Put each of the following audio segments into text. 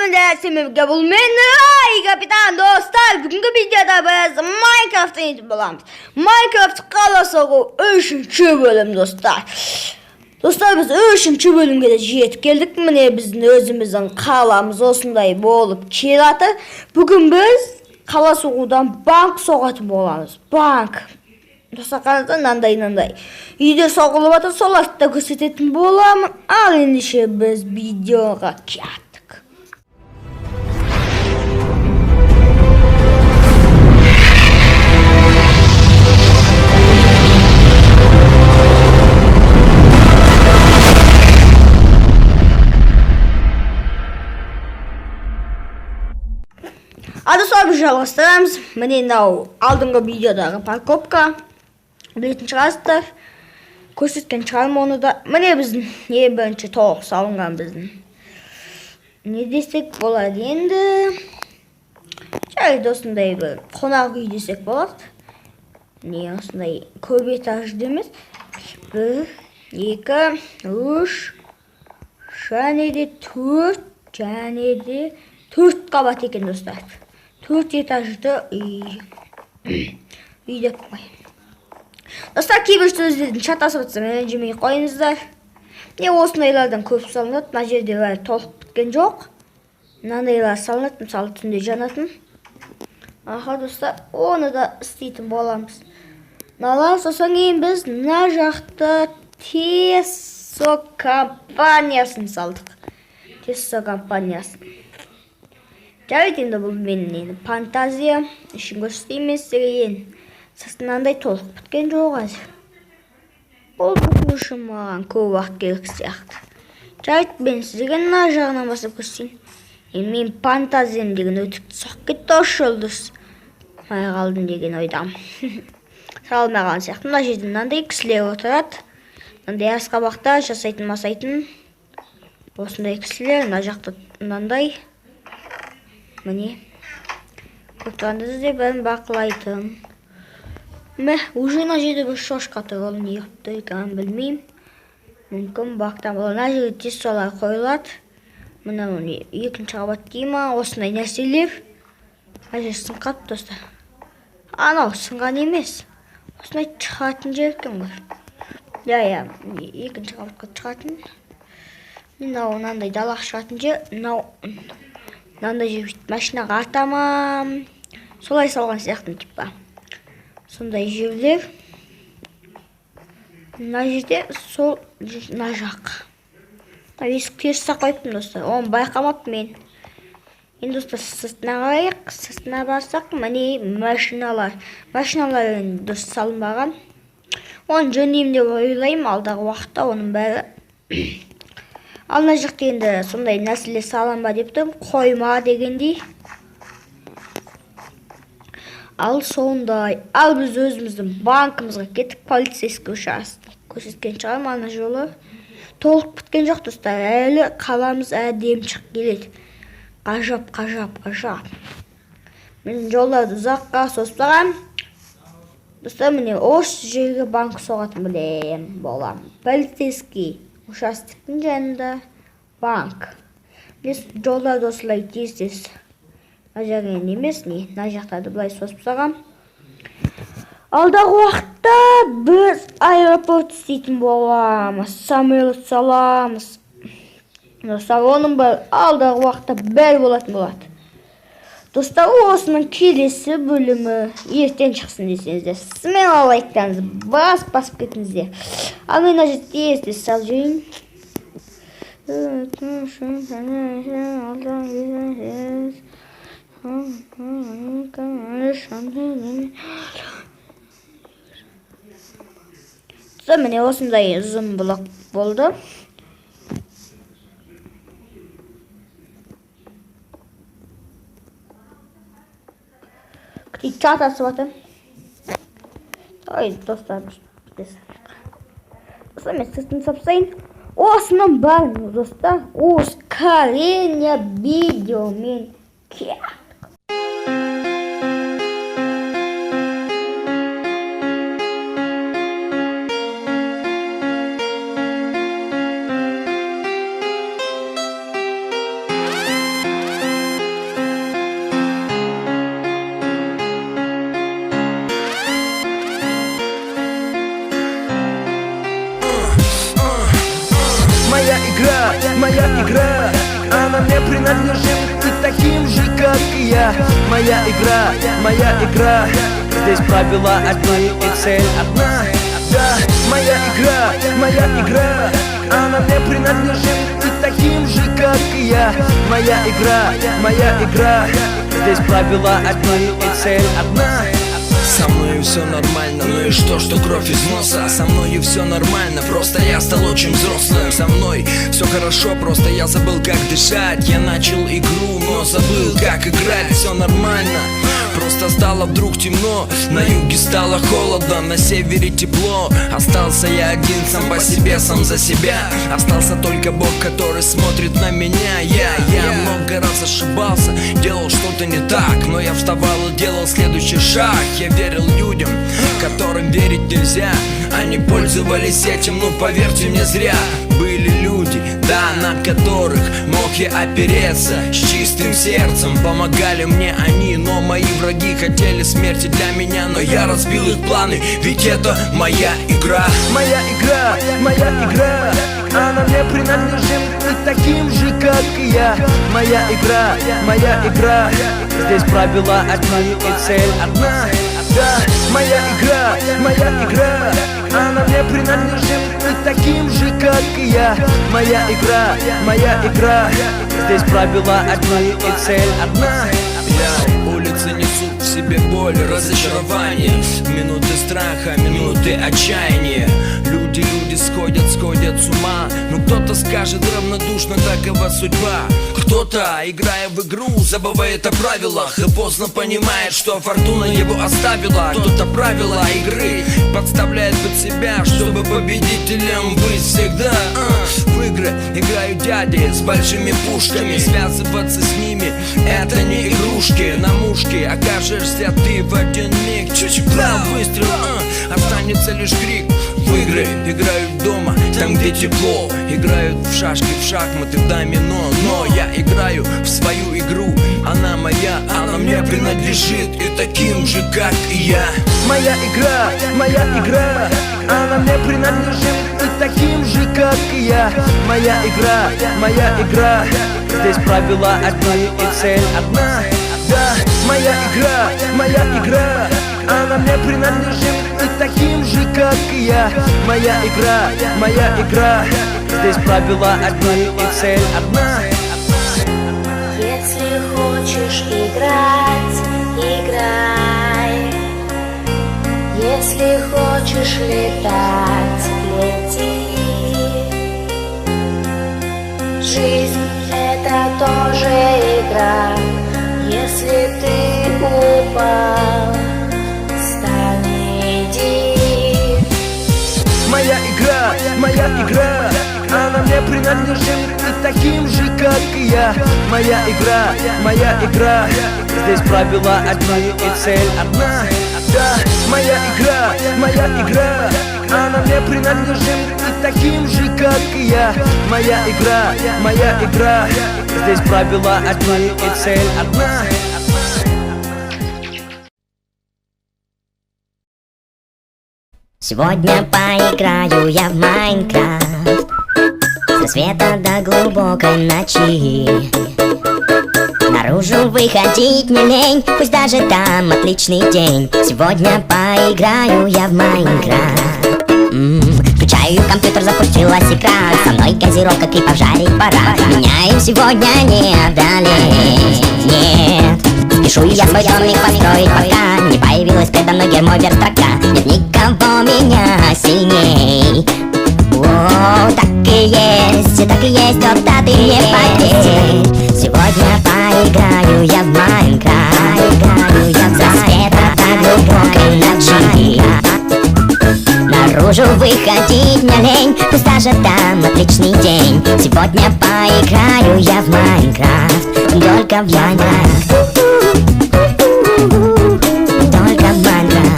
Semimga бұл мен Ай капитан достар. Бүгінгі видеода біз Майнкрафттан етіп боламыз. Майнкрафт қала соғу 3-ші бөлім достар. Достар, біз 3-ші бөлімге де жетіп келдік. Міне біздің өзіміздің қаламыз осындай болып келеді. Бүгін біз қала соғудан банк соғатын боламыз. Банк. Достар, қараңыздар, нандай. Үйде соғылып жатыр, соларды да көрсететін боламын. Ал ендеше біз видеоға кеттік. Достар, біз жалғастырамыз. Міне алдыңғы видеодағы парковка. Білетін шығарсыздар. Көрсеткен шығармын оны да. Міне біздің ең бірінші толық салынған біздің. Не десек болады енді? Жарайды, осындай бір қонақ үй десек болады. Не осындай көп этажды емес. 1, 2, 3, және де 4 қабат екен достар. 4 этажды үй деп қой. Достар, кейбір сөздердің шатасып жатса ренжімей қойыңыздар. Не осындайлардан көп салынады. Мына жерде бәрі толық біткен жоқ. Мынандайлар салынады, мысалы түнде жанатын. Аха достар, оны да істейтін боламыз. Мыналар сосын кейін біз мына жақта Тессо компаниясын салдық. Тессо компаниясын. Жарайды, енді бұл менің фантазия. Үшін көрсетеймін сізге. Сыртынандай толық біткен жоқ әзір. Ол бүкіл үшін маған көп уақыт керек сияқты. Жарайды, мен сізге мына жағынан басып көрсетейін. Мен фантазиям деген өтікті соқ кетті, ошол дұрыс. Май қалдым деген ойдам. Салмаған сияқты. Мына жерде мынандай кісілер отырады. Мынандай асқабақтар жасайтын. Осындай кісілер, мына жақта мынандай. Міне, көптіріңізді де бәрін бақылайтын. Уже мына жерде бір шошқа тұр, оны не қыпты екенін білмеймін. Мүмкін бақтан бұл. Мына жерде тессолар қойылады. Мына екінші қабат дейма, осындай нәрселер. Мына жер сынған достар. Анау сынған емес. Осындай шығатын жер екен ғой. Я, екінші қабатқа шығатын. Мынандай далақ шығатын жер. Мынандай жер машинаға артамам. Солай салған сияқты типа. Сондай жерлер. Мына жерде сол мына жақ. Есік теріс қойыппын достар. Оны байқамаппын мен. Енді достар, сыртына қарайық. Сыртына барсақ, міне машиналар. Машиналар дұрыс салынбаған. Оны жөндеймін деп ойлаймын, алдағы уақытта оның бәрі. Ал мына жақта енді сондай нәрселер салынба деп тұрмын. Қойма дегендей. Ал сондай. Ал біз өзіміздің банкымызға кетіп, полицейский участок көрсеткен шығармын ана жолы. Толық біткен жоқ достар. Әлі қаламыз әдемі шығып келеді. Қажап. Мен жолдарды ұзаққа созбаған. Достар, міне осы жерге банк соғатын білем болам. Полицейский участоктың жанында банк. Біз жолдарды осылай тез. Мына жағын емес, мына жақтарды былай созып саған. Алдағы уақытта біз аэропорт істейтін боламыз. Самолет саламыз. Достар, оның бір алдағы уақытта бәрі болатын болады. Достар, осының келесі бөлімі ертең шықсын десеңіздер. Сізмен лайктарыңызды басып кетіңіздер. Ал мен мына жерде тез сал жүрейін. Міне осындай ұзын блок болды. Чатасы баты. Ой, достар, мен сыртын сапсайын. Осының бәрін, достар, осы карения видеомен кеттік. моя игра, она мне принадлежит, ты таким же, как и я. Моя игра, здесь правила одни и цель одна. Да, моя игра, она мне принадлежит, ты таким же, как и я. Моя игра, здесь правила одни и цель одна. Со мною все нормально, ну и что кровь из носа? Со мною все нормально, просто я стал очень взрослым. Со мной все хорошо, просто я забыл, как дышать. Я начал игру, но забыл, как играть. Все нормально, просто стало вдруг темно. На юге стало холодно, на севере тепло. Остался я один, сам по себе, сам за себя. Остался только Бог, который смотрит на меня. Я много раз ошибался, делал что-то не так, но я вставал и делал следующий шаг. Я верил людям, которым верить нельзя. Они пользовались этим, но поверьте мне, зря. Были люди, да, на которых мог я опереться. С чистым сердцем помогали мне они, но мои враги хотели смерти для меня. Но я разбил их планы, ведь это моя игра. Моя игра, она мне принадлежит, ты таким же, как и я. Моя игра, здесь правила одни и цель одна. Да, моя игра, она мне принадлежит, ты таким же, как и я. Моя игра, здесь правила одни и цель одна. Улицы несут в себе боль, разочарование, минуты страха, минуты отчаяния. Люди сходят с ума. Но кто-то скажет равнодушно, такова судьба. Кто-то, играя в игру, забывает о правилах и поздно понимает, что фортуна его оставила. Кто-то правила игры подставляет под себя, чтобы победителем быть всегда. В игры играют дяди с большими пушками, связываться с ними это не игрушки. На мушке окажешься ты в один миг. Чуть-чуть выстрел, останется лишь крик. В игры играют дома, там где тепло. Играют в шашки, в шахматы, в домино. Но я играю в свою игру. Она моя, она мне принадлежит, и таким же, как и я. Моя игра, она мне принадлежит, и таким же, как и я. Моя игра, здесь правила одни и цель одна. Да, моя игра, она мне принадлежит, и таким же, как и я. Моя игра, здесь правила одни и цель одна. Если хочешь играть, играй. Если хочешь летать, лети. Жизнь — это тоже игра. Если ты упал, встань и иди. Моя игра, она мне принадлежит, и таким же, как и я. Моя игра, здесь правила одни и цель одна. Да, моя игра, она мне принадлежит, и таким же, как и я. Моя игра, здесь правила одни и цель одна. Сегодня поиграю я в Майнкрафт с рассвета до глубокой ночи. Наружу выходить не лень, пусть даже там отличный день. Сегодня поиграю я в Майнкрафт. Включаю компьютер, запустилась игра. Со мной газировка, и пожарить пора. Меня им сегодня не одолеть, нет. Спешу я свой домик построить, пока не появилась передо мной гермовер-строка. Нет никого меня сильней. О, так и есть, вот да ты не поверь. Сегодня поиграю я в Майнкрафт, с рассвета до глубокой ночи. Наружу выходить не лень, пусть даже там отличный день. Сегодня поиграю я в Майнкрафт, только в Майнкрафт. Только в Майнкрафт.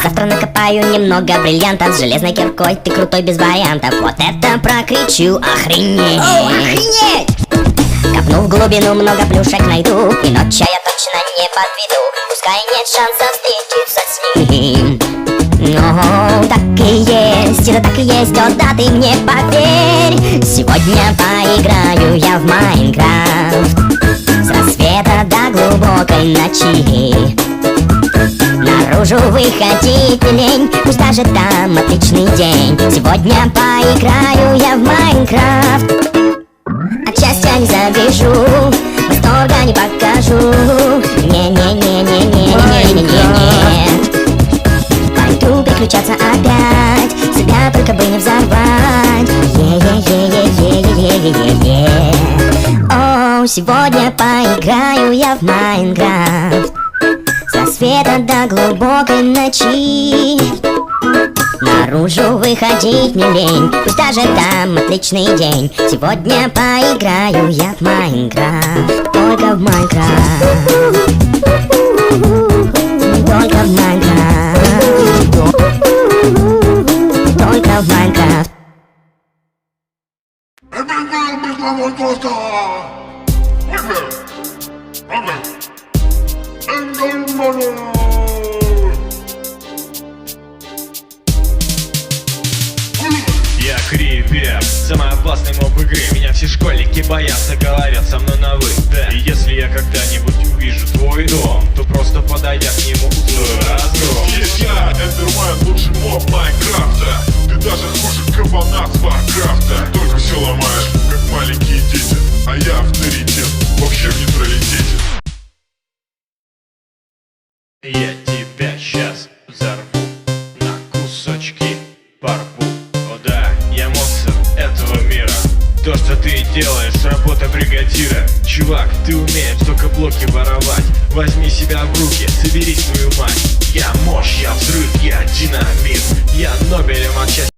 Завтра накопаю немного бриллиантов. С железной киркой ты крутой без вариантов. Вот это прокричу, охренеть. Охренеть! Копну в глубину, много плюшек найду, и ночью я точно не подведу. Пускай нет шансов встретиться с ним, О, так и есть, это так и есть, о да, ты мне поверь. Сегодня поиграю я в Майнкрафт с рассвета до глубокой ночи. Наружу выходить не лень, пусть даже там отличный день. Сегодня поиграю я в Майнкрафт. От счастья не завяжу, восторга не покажу. Не-не-не-не-не-не-не-не. Пойду переключаться опять, себя только бы не взорвать. Е-е-е-е-е-е-е-е. О, сегодня поиграю я в Майнкрафт с рассвета до глубокой ночи. Наружу выходить не лень, пусть даже там отличный день. Сегодня поиграю я в Майнкрафт, только в Майнкрафт, только в Майнкрафт, только в Майнкрафт. Я Крипер, самый опасный моб игры. Меня все школьники боятся, говорят со мной на вы. Да, и если я когда-нибудь увижу твой дом, то просто подойдя к нему устрою разгром. Есть я, Эндермен, лучший моб Майнкрафта. Ты даже хуже кабана с Варкрафта. Только все ломаешь, как маленькие дети. А я авторитет, вообще в нейтралитете. Я тебя сейчас взорву, на кусочки порву. О да, я монстр этого мира. То, что ты делаешь, работа бригадира. Чувак, ты умеешь только блоки воровать. Возьми себя в руки, собери свою мать. Я мощь, я взрыв, я динамит. Я Нобелем от счастья.